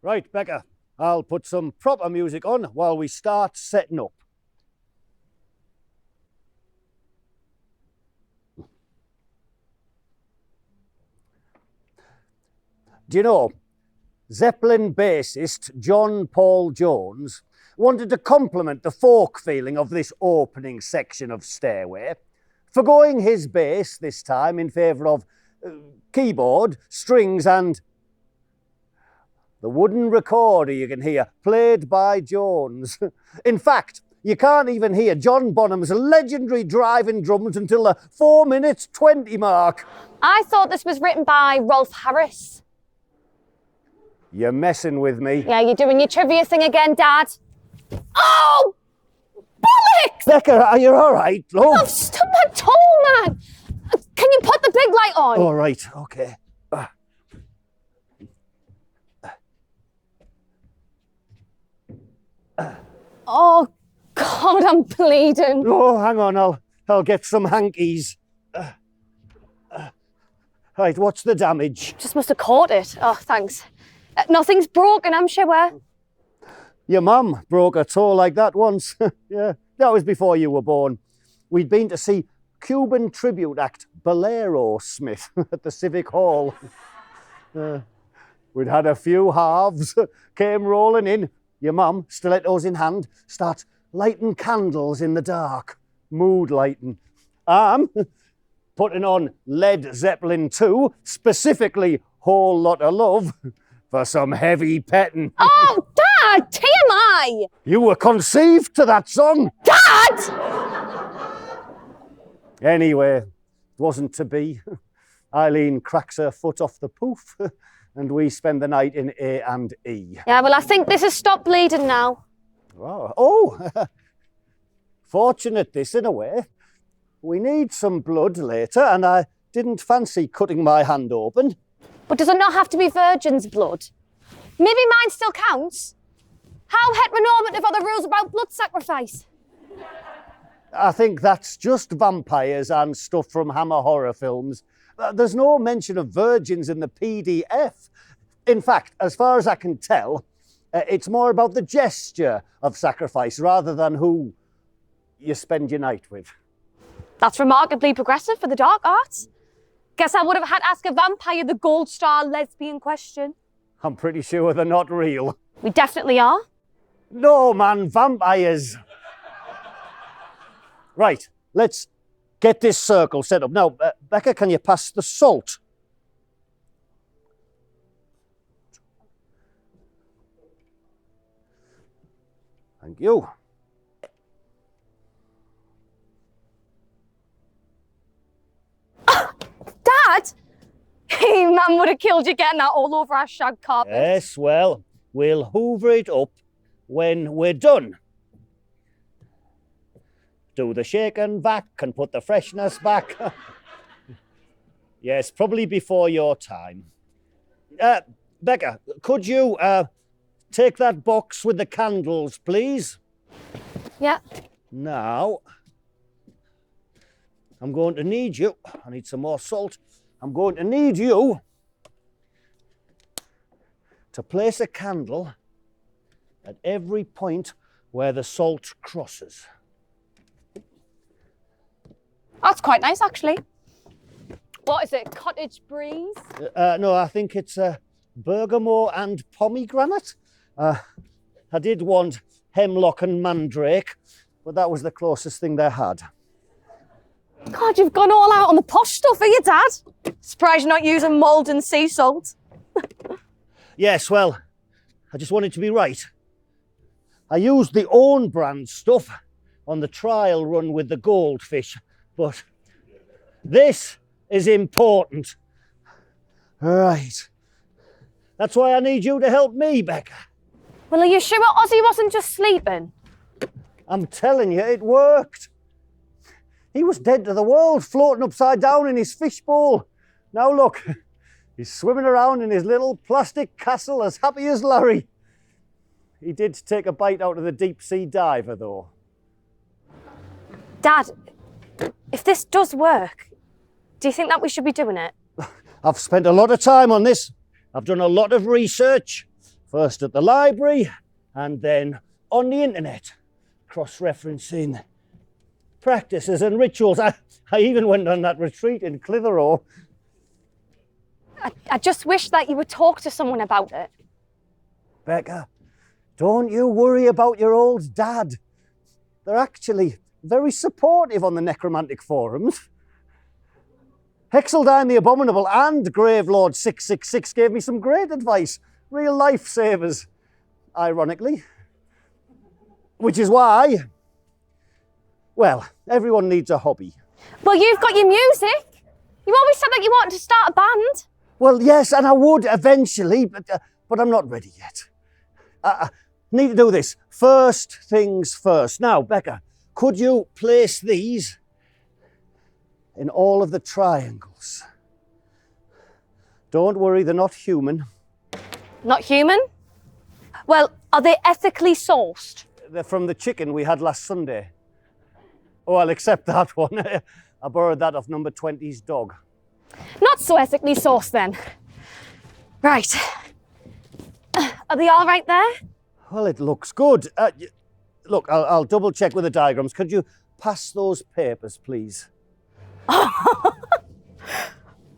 Right, Becca, I'll put some proper music on while we start setting up. Do you know, Zeppelin bassist John Paul Jones wanted to compliment the folk feeling of this opening section of Stairway, forgoing his bass this time in favour of keyboard, strings and the wooden recorder you can hear, played by Jones. In fact, you can't even hear John Bonham's legendary driving drums until the 4 minutes 20 mark. I thought this was written by Rolf Harris. You're messing with me. Yeah, you're doing your trivia thing again, Dad. Oh! Bollocks! Becca, are you all right, love? I've stubbed my toe, man. Can you put the big light on? All right, okay. Oh, God, I'm bleeding. Oh, hang on, I'll get some hankies. Right, what's the damage? Just must have caught it. Oh, thanks. Nothing's broken, I'm sure. Your mum broke a toe like that once. Yeah, that was before you were born. We'd been to see Cuban tribute act Bolero Smith at the Civic Hall. We'd had a few halves, came rolling in. Your mum, stilettos in hand, start lighting candles in the dark. Mood lighting. I'm putting on Led Zeppelin 2, specifically Whole Lotta Love, for some heavy petting. Oh, Dad! TMI! You were conceived to that song. Dad! Anyway, it wasn't to be. Eileen cracks her foot off the poof, and we spend the night in A&E. Yeah, well, I think this has stopped bleeding now. Oh, fortunate this in a way. We need some blood later, and I didn't fancy cutting my hand open. But does it not have to be virgin's blood? Maybe mine still counts. How heteronormative are the rules about blood sacrifice? I think that's just vampires and stuff from Hammer horror films. There's no mention of virgins in the PDF. In fact, as far as I can tell, it's more about the gesture of sacrifice rather than who you spend your night with. That's remarkably progressive for the dark arts. Guess I would have had to ask a vampire the gold star lesbian question. I'm pretty sure they're not real. We definitely are. No, man, vampires. Right, let's get this circle set up. Now, Becca, can you pass the salt? Thank you. Dad! Hey, man would have killed you getting that all over our shag carpet. Yes, well, we'll hoover it up when we're done. Do the shake and vac and put the freshness back. Yes, probably before your time. Becca, could you take that box with the candles, please? Yeah. Now, I'm going to need you. I need some more salt. I'm going to need you to place a candle at every point where the salt crosses. That's quite nice, actually. What is it, cottage breeze? No, I think it's bergamot and pomegranate. I did want hemlock and mandrake, but that was the closest thing they had. God, you've gone all out on the posh stuff, are you, Dad? Surprised you're not using mulled and sea salt. Yes, well, I just wanted to be right. I used the own brand stuff on the trial run with the goldfish, but this is important. Right. That's why I need you to help me, Becca. Well, are you sure Ozzy wasn't just sleeping? I'm telling you, it worked. He was dead to the world, floating upside down in his fishbowl. Now look, he's swimming around in his little plastic castle as happy as Larry. He did take a bite out of the deep sea diver, though. Dad, if this does work, do you think that we should be doing it? I've spent a lot of time on this. I've done a lot of research. First at the library, and then on the internet, cross-referencing practices and rituals. I even went on that retreat in Clitheroe. I just wish that you would talk to someone about it. Becca, don't you worry about your old dad. They're actually very supportive on the necromantic forums. Hexeldine the Abominable and Gravelord 666 gave me some great advice. Real lifesavers, ironically. Which is why, well, everyone needs a hobby. Well, you've got your music. You always said that you wanted to start a band. Well, yes, and I would eventually, but I'm not ready yet. I need to do this. First things first. Now, Becca, could you place these in all of the triangles? Don't worry, they're not human. Not human? Well, are they ethically sourced? They're from the chicken we had last Sunday. Oh, I'll accept that one. I borrowed that off number 20's dog. Not so ethically sourced then. Right. Are they all right there? Well, it looks good. Look, I'll double check with the diagrams. Could you pass those papers, please?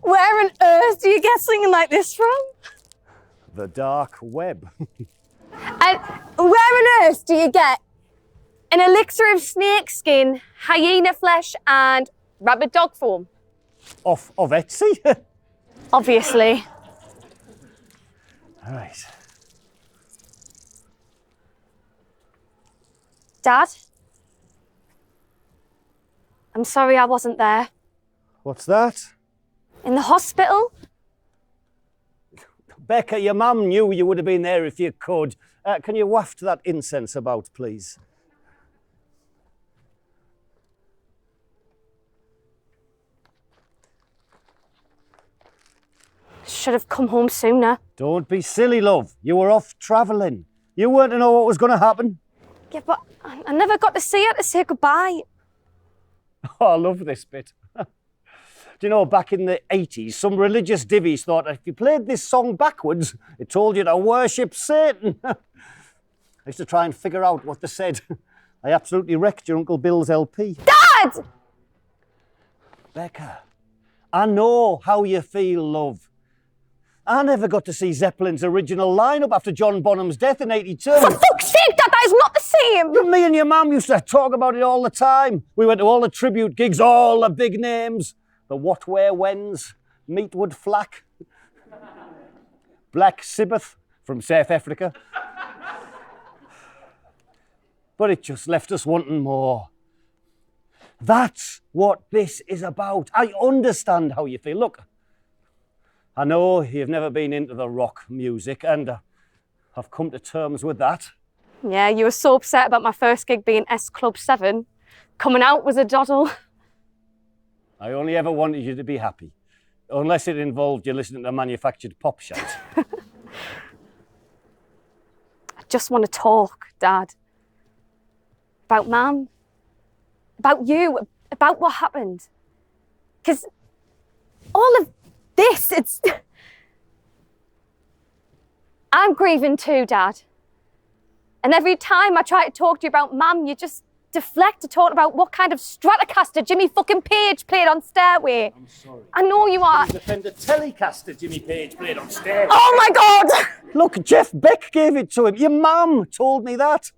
Where on earth do you get something like this from? The dark web. And where on earth do you get an elixir of snake skin, hyena flesh, and rabbit dog foam? Of Etsy? Obviously. All right. Dad? I'm sorry I wasn't there. What's that? In the hospital? Becca, your mum knew you would have been there if you could. Can you waft that incense about, please? Should have come home sooner. Don't be silly, love. You were off travelling. You weren't to know what was going to happen. Yeah, but I never got to see her to say goodbye. Oh, I love this bit. Do you know, back in the 80s, some religious divvies thought if you played this song backwards, it told you to worship Satan. I used to try and figure out what they said. I absolutely wrecked your Uncle Bill's LP. Dad! Becca, I know how you feel, love. I never got to see Zeppelin's original lineup after John Bonham's death in 82. For fuck's sake, Dad, that is not the same! Me and your mum used to talk about it all the time. We went to all the tribute gigs, all the big names. The What Where Whens, Meatwood Flack, Black Sabbath from South Africa. But it just left us wanting more. That's what this is about. I understand how you feel. Look, I know you've never been into the rock music, and I've come to terms with that. Yeah, you were so upset about my first gig being S Club 7. Coming out was a doddle. I only ever wanted you to be happy, unless it involved you listening to manufactured pop shite. I just want to talk, Dad. About Mum. About you. About what happened. Because all of this, I'm grieving too, Dad. And every time I try to talk to you about Mum, you just deflect to talk about what kind of Stratocaster Jimmy fucking Page played on Stairway. I'm sorry. I know you are. The Fender Telecaster Jimmy Page played on Stairway. Oh my God! Look, Jeff Beck gave it to him. Your mum told me that.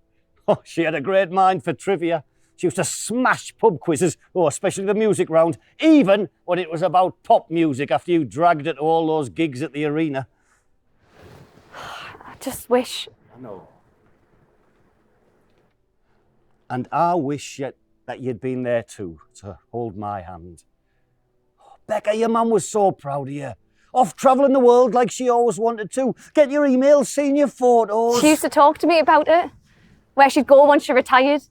Oh, she had a great mind for trivia. She used to smash pub quizzes, especially the music round, even when it was about pop music after you dragged it to all those gigs at the arena. I just wish... I know. And I wish that you'd been there too, to hold my hand. Oh, Becca, your mum was so proud of you. Off travelling the world like she always wanted to. Get your emails, seeing your photos. She used to talk to me about it. Where she'd go once she retired.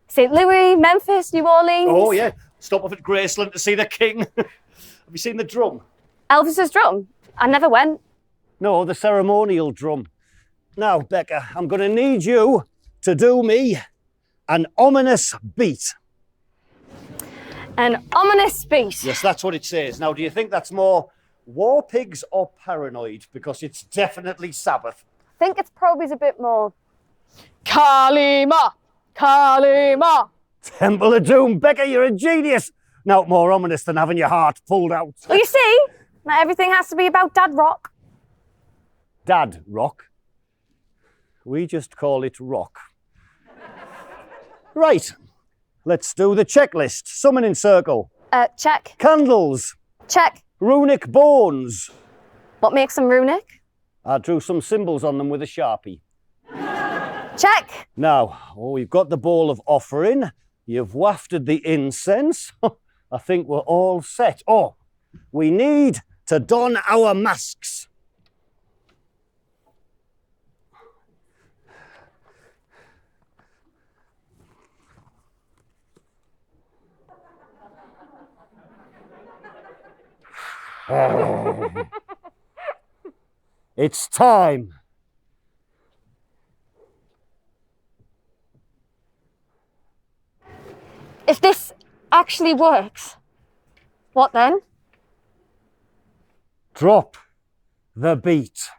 St. Louis, Memphis, New Orleans. Oh, yeah. Stop off at Graceland to see the King. Have you seen the drum? Elvis's drum? I never went. No, the ceremonial drum. Now, Becca, I'm going to need you to do me an ominous beat. An ominous beat? Yes, that's what it says. Now, do you think that's more War Pigs or Paranoid? Because it's definitely Sabbath. think it's probably a bit more. Kalima! Kalima! Temple of Doom, Becky, you're a genius. Not more ominous than having your heart pulled out. Well, you see, not everything has to be about Dad Rock. Dad Rock? We just call it rock. Right, let's do the checklist. Summon in circle. Check. Candles. Check. Runic bones. What makes them runic? I drew some symbols on them with a Sharpie. Check. Now, we've got the bowl of offering. You've wafted the incense. I think we're all set. Oh, we need to don our masks. It's time. If this actually works, what then? Drop the beat.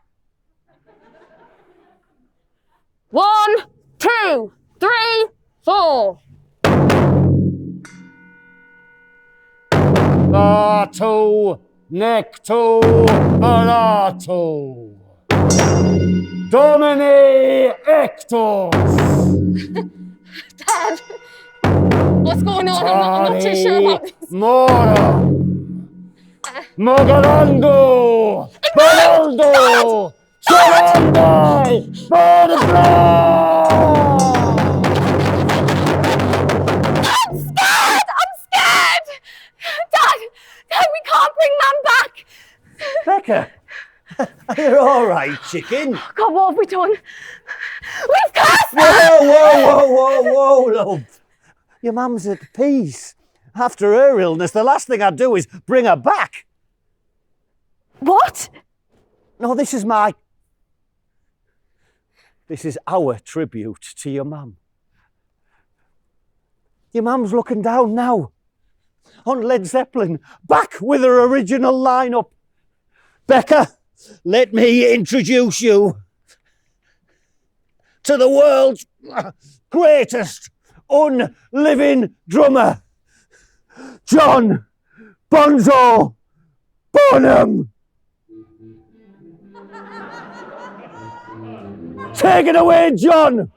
1, 2, 3, 4. Lato, necto, barato. Domine ectos. Dad, what's going on? I'm not too sure about this. Mora. Mogalando. Bonaldo. Charandai. Bernabla. I'm scared! Dad, we can't bring Mum back! Becca, you're all right, chicken. God, what have we done? We've cursed her! Whoa, love. Your mum's at peace. After her illness, the last thing I'd do is bring her back. What? No, this is our tribute to your mum. Your mum's looking down now on Led Zeppelin, back with her original lineup. Becca, let me introduce you to the world's greatest unliving drummer, John Bonzo Bonham. Take it away, John.